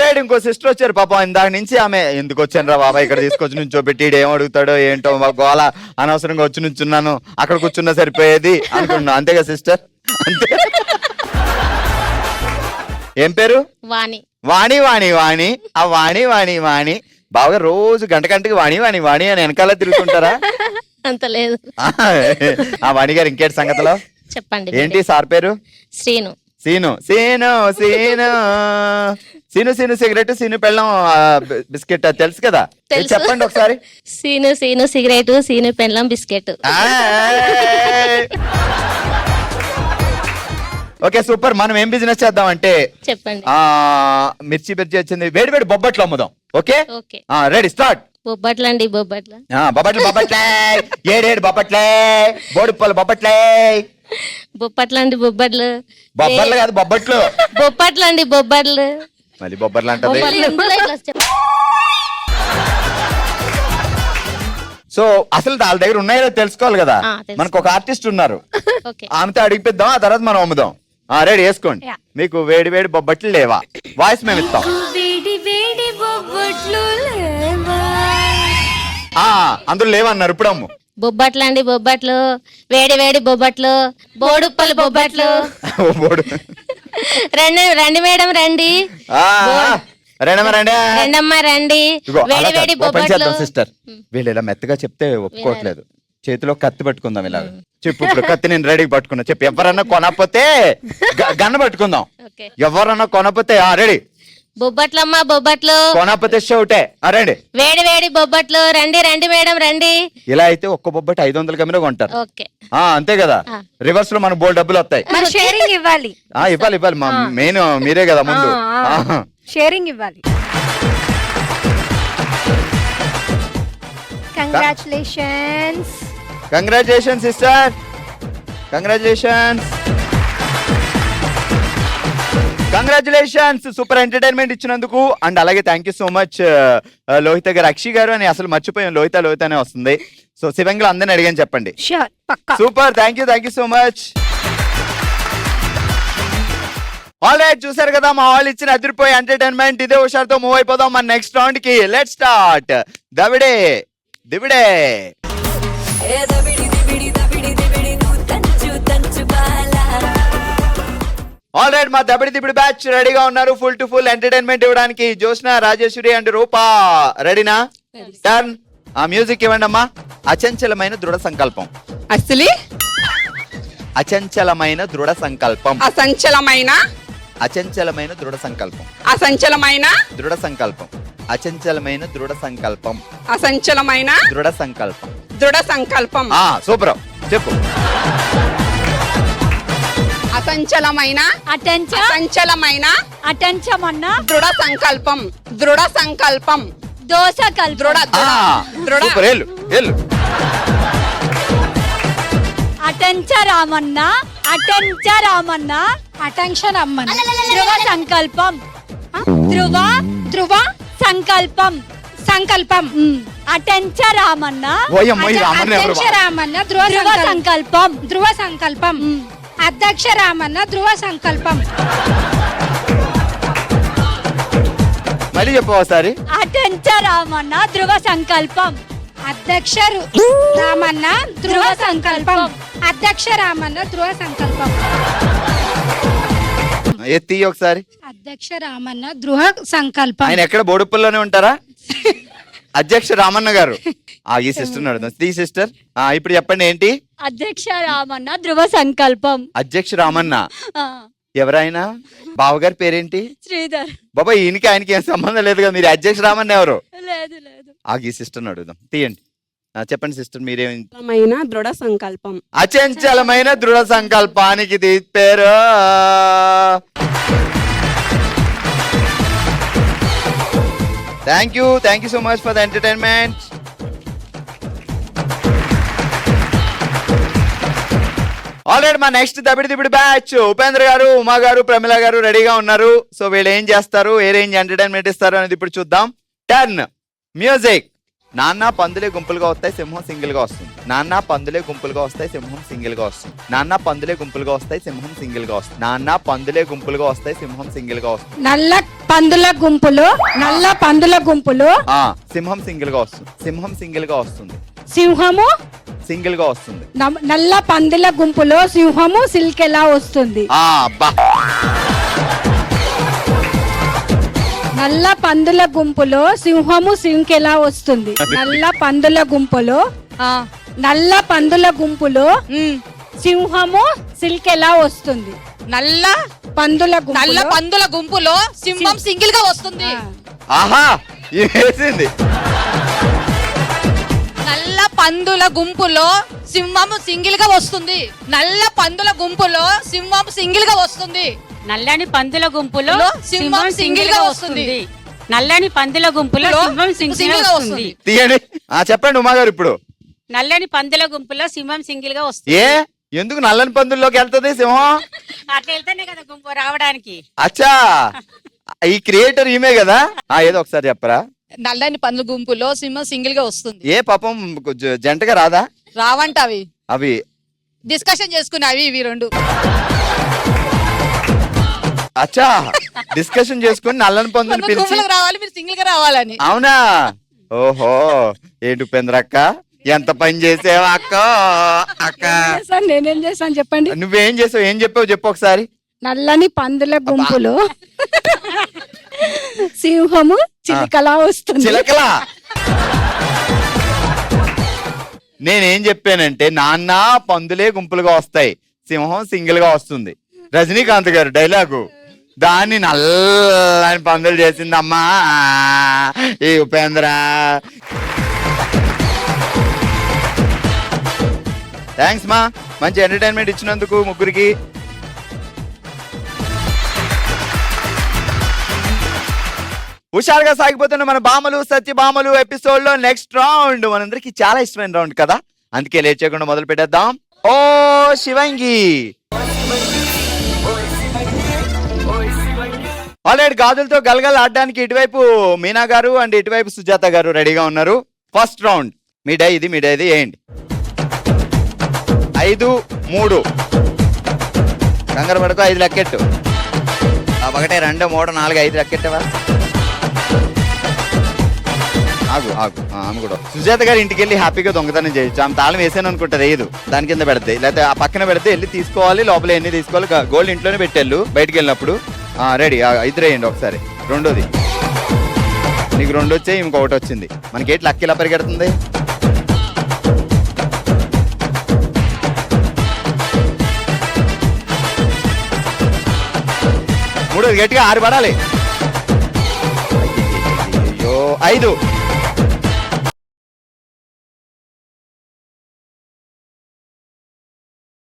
Right, ఇంకో sister వచ్చారు పాపం. ఇందాక నుంచి ఆమె ఎందుకు వచ్చాను రా బాబా ఇక్కడ తీసుకొచ్చి నుంచోబెట్టి ఏం అడుగుతాడో ఏంటో మా గోల, అనవసరంగా వచ్చి నుంచున్నాను, అక్కడ కూర్చున్నా సరిపోయేది అనుకున్నా. అంతేగా సిస్టర్? అంతే. ఏం పేరు? వాణి. వాణి వాణి వాణి. ఆ వాణి వాణి వాణి బాగా రోజు గంటకి వాణి వాణి వాణి అని వెనకాల తిరుగుతుంటారా? అంత లేదు. ఆ వాణి గారు ఇంకేంటి సంగతిలో చెప్పండి. ఏంటి సార్ పేరు? శ్రీను. సీను సీను సీను సీను సీను సిగరెట్, సీను పెళ్ళం బిస్కెట్ తెలుసు కదా, చెప్పండి ఒకసారి. సీను సీను సిగరెట్, సీను పెళ్ళం బిస్కెట్. Okay super. మనం ఏం బిజినెస్ చేద్దాం అంటే చెప్పండి. మిర్చి వచ్చింది, వేడి వేడి బొబ్బట్లు అమ్ముదాం. Okay okay ready start. బొబ్బట్లు అండి, బొబ్బట్లు. బొబ్బట్లు బొబ్బట్లే, ఏడేడు బొబ్బట్లే, బోడుప్పలు బొబ్బట్లే. బొబ్బట్లు అండి, బొబ్బట్లు. బొబ్బట్లు కాదు బొబ్బట్లు. బొబ్బట్లు అండి, బొబ్బట్లు. మళ్ళీ బొబ్బట్లు అంటది. సో అసలు వాళ్ళ దగ్గర ఉన్నాయో తెలుసుకోవాలి కదా. మనకు ఒక ఆర్టిస్ట్ ఉన్నారు, ఆమెతో అడిగిపిద్దాం, ఆ తర్వాత మనం అమ్ముదాం. రెడీ వేసుకోండి. మీకు వేడి వేడి బొబ్బట్లు లేవా? వాయిస్ మేము ఇస్తాం. అందులో లేవన్నారు, ఇప్పుడు అమ్ము. బొబ్బట్లు అండి, బొబ్బట్లు, వేడి వేడి బొబ్బట్లు, బోడుప్పలు బొబ్బట్లు. రండి మేడం రండి. రెండమ్మా రండి. వేడి వేడి బొబ్బట్లు. సిస్టర్ వీళ్ళు ఇలా మెత్తగా చెప్తే ఒప్పుకోవట్లేదు. చేతిలో కత్తి పట్టుకుందాం ఇలాగ. చెప్పు ఇప్పుడు కత్తి నేను రెడీ పట్టుకున్నా. చెప్పు. ఎవరన్నా కొనకపోతే గన్న పట్టుకుందాం. ఎవరన్నా కొనకపోతే రెడీ. బొబ్బట్లమ్మా బొబ్బట్లు, కొనకపోతే షౌటే. రండి. వేడి వేడి బొబ్బట్లు. రండి రండి మేడం రండి. ఇలా అయితే ఒక్క బొబ్బట్ 500 కమ్మిలో కొంటారు. అంతే కదా. రివర్స్ లో మనకు బోల్ డబ్బులు వస్తాయి. షేరింగ్ ఇవ్వాలి. ఇవ్వాలి ఇవ్వాలి. మెయిన్ మీరే కదా ముందు. షేరింగ్ ఇవ్వాలి. Congratulations. Congratulations sister, congratulations, congratulations. Super entertainment ఇచ్చినందుకు. అండ్ అలాగే thank you so much Lohitha garu. Akshi గారు అని అసలు మర్చిపోయాం, లోహిత లోహిత అనే వస్తుంది. సో శివంగులు అందరిని అడిగాను చెప్పండి. Super, thank you so much. All right, చూసారు కదా మా వాళ్ళు ఇచ్చిన అదిరిపోయే ఎంటర్టైన్మెంట్. ఇదే హుషారుతో మూవ్ అయిపోదాం మన నెక్స్ట్ రౌండ్ కి. Let start. దవిడే దివిడే. ఆల్ రైట్, మా దబిడి దిబిడి బ్యాచ్ రెడీగా ఉన్నారు ఫుల్ టు ఫుల్ ఎంటర్టైన్మెంట్ ఇవ్వడానికి. జ్యోత్స్న, రాజేశ్వరి అండ్ రూపా రెడీనా? టర్న్. ఆ మ్యూజిక్ ఇవ్వండి అమ్మా. అచంచలమైన దృఢ సంకల్పం. అచంచలమైన దృఢ సంకల్పం. అసంచలమైన అచంచలమైన దృఢ సంకల్పం. అసంచలమైన దృఢ సంకల్పం. అచంచలమైన దృఢ సంకల్పం. అసంచలమైన దృఢ సంకల్పం. దృఢ సంకల్పం. సూపర్, చెప్పు. అసంచలమైన అసంచలమైన అటంచమన్న దృఢ సంకల్పం. దృఢ సంకల్పం. దోశ దృఢ దృఢ. సూపర్. ఎల్లు ఎల్లు. అటంచ రామన్న అటంచ రామన్న అటంక్షరమ్మన్న ధ్రువ సంకల్పం. ధ్రువ ధ్రువ సంకల్పం. సంకల్పం. అటంచ రామన్న అటంచ రామన్న ధ్రువ సంకల్పం. ధ్రువ సంకల్పం. అధ్యక్ష రామన్న ధ్రువ సంకల్పం. మళ్ళీ చెప్పు ఒకసారి. అటంచ రామన్న ధ్రువ సంకల్పం. అధ్యక్ష రామన్న ధ్రువ సంకల్పం. అధ్యక్ష రామన్న ధ్రువ సంకల్పం. ఎత్తి ఒకసారి. అధ్యక్ష రామన్న ధ్రువ సంకల్పం. ఆయన ఎక్కడ బోడుప్పల్లోనే ఉంటారా? అధ్యక్ష రామన్న గారు. ఈ సిస్టర్ అడుగుతాం. ఈ సిస్టర్ ఇప్పుడు చెప్పండి ఏంటి? అధ్యక్ష రామన్న ధ్రువ సంకల్పం. అధ్యక్ష రామన్న ఎవరైనా? బావగారి పేరేంటి? శ్రీధర్. బాబా ఈయనకి ఆయనకి ఏం సంబంధం లేదు కదా. మీరు అధ్యక్ష రామన్న ఎవరు? లేదు లేదు. ఈ సిస్టర్ అడుగుదాం. తీయండి. చెప్పండి సిస్టర్ మీరేమి? దృఢ సంకల్పం. అచంచలమైన దృఢ సంకల్పానికి ఇది పేరు. Thank you so much for the entertainment. Already మా నెక్స్ట్ దబిడి దిబిడి బ్యాచ్ ఉపేంద్ర గారు, ఉమా గారు, ప్రమిళ గారు రెడీగా ఉన్నారు. సో వీళ్ళు ఏం చేస్తారు, ఏ రేంజ్ ఎంటర్టైన్మెంట్ ఇస్తారు అనేది ఇప్పుడు చూద్దాం. Turn music. నాన్న పందులే గుంపులుగా వస్తాయి సింహం సింగిల్ గా వస్తుంది. నాన్న పందులే గుంపులుగా వస్తాయి సింహం సింగిల్ గా వస్తుంది. నాన్న పందులే గుంపులుగా వస్తాయి సింహం సింగిల్ గా వస్తుంది. నాన్న పందులే గుంపులుగా వస్తాయి సింహం సింగిల్ గా వస్తుంది. నల్ల పందుల గుంపులు సింహం సింగిల్ గా వస్తుంది. సింహం సింగిల్ గా వస్తుంది. సింహము సింగిల్ గా వస్తుంది. నల్ల పందుల గుంపులో సింహము సిల్కెలా వస్తుంది. అబ్బా నల్ల పందుల గుంపులో సింహము సింకెలా వస్తుంది. నల్ల పందుల గుంపులో సింహము సిల్కెలా వస్తుంది. నల్ల పందుల గుంపులో సింహం సింగిల్ గా వస్తుంది. ఆహా వేసింది. నల్ల పందుల గుంపులో సింహము సింగిల్ గా వస్తుంది. నల్ల పందుల గుంపులో సింహం సింగిల్ గా వస్తుంది. నల్లని పందుల గుంపులో సింహం సింగిల్ గా వస్తుంది. నల్లని పందుల గుంపులో సింహం సింగిల్ గా వస్తుంది. తీయండి. చెప్పండి ఉమా గారు ఇప్పుడు. నల్లని పందుల గుంపులో సింహం సింగిల్ గా వస్తుంది. ఏ ఎందుకు నల్లని పందుల్లోకి వెళ్తది సింహం? అట్లా వెళ్తేనే కదా గుంపు రావడానికి. అచ్చా ఈ క్రియేటర్ ఈమె కదా. ఏదో ఒకసారి చెప్పరా. నల్లని పందుల గుంపులో సింహం సింగిల్ గా వస్తుంది. ఏ పాపం జంటగా రాదా? రావంట అవి అవి డిస్కషన్ చేసుకున్నావి ఇవి రెండు. అచ్చా డిస్కషన్ చేసుకుని నల్లని పందుని పిలిచి రావాలి మీరు సింగిల్ గా రావాలని. అవునా? ఓహో ఏంటి ఉపేంద్రక్క ఎంత పని చేసావా అక్క? అక్క నేనేం చేశాను చెప్పండి. నువ్వేం చేసావు? ఏం చెప్పావు చెప్పు ఒకసారి. నల్లని పందుల గుంపులో సింహము చిలకలా వస్తుంది. చిలకలా? నేనేం చెప్పానంటే నాన్న పందులే గుంపులుగా వస్తాయి సింహం సింగిల్ గా వస్తుంది. రజనీకాంత్ గారు డైలాగు. దాన్ని నల్లని పందులు చేసిందమ్మా ఈ ఉపేంద్ర. థ్యాంక్స్ మా, మంచి ఎంటర్టైన్మెంట్ ఇచ్చినందుకు ముగ్గురికి. హుషారుగా సాగిపోతున్న మన భామలు సత్యభామలు ఎపిసోడ్ లో నెక్స్ట్ రౌండ్ మనందరికి చాలా ఇష్టమైన రౌండ్ కదా, అందుకే లేట్ చేయకుండా మొదలు పెట్టేద్దాం. ఓ శివంగి. ఆల్రెడీ గాజులతో గలగల ఆడడానికి ఇటువైపు మీనా గారు అండ్ ఇటువైపు సుజాత గారు రెడీగా ఉన్నారు. ఫస్ట్ రౌండ్ మీడే ఇది వేయండి. 5, 3 కంగారు పడుకో. 5 లెక్కెట్టు. 1, 2, 3, 4, 5 లెక్కెట్టవా? ఆగు ఆమె కూడా. సుజాత గారి ఇంటికి వెళ్ళి హ్యాపీగా దొంగతనం చేయొచ్చు. ఆమె తాళం వేసాను అనుకుంటా, వేయదు. దాని కింద పెడతాయి, లేకపోతే ఆ పక్కన పెడితే వెళ్ళి తీసుకోవాలి. లోపల ఎన్ని తీసుకోవాలి, గోల్డ్ ఇంట్లోనే పెట్టేళ్ళు బయటికి వెళ్ళినప్పుడు. రెడీ. 5 వేయండి ఒకసారి. రెండోది నీకు 2 వచ్చాయి, ఇంకొకటి వచ్చింది. మనకి ఏంటి లక్ ఇలా పరిగెడుతుంది. మూడోది గట్టిగా 6 పడాలి. అయ్యో 5.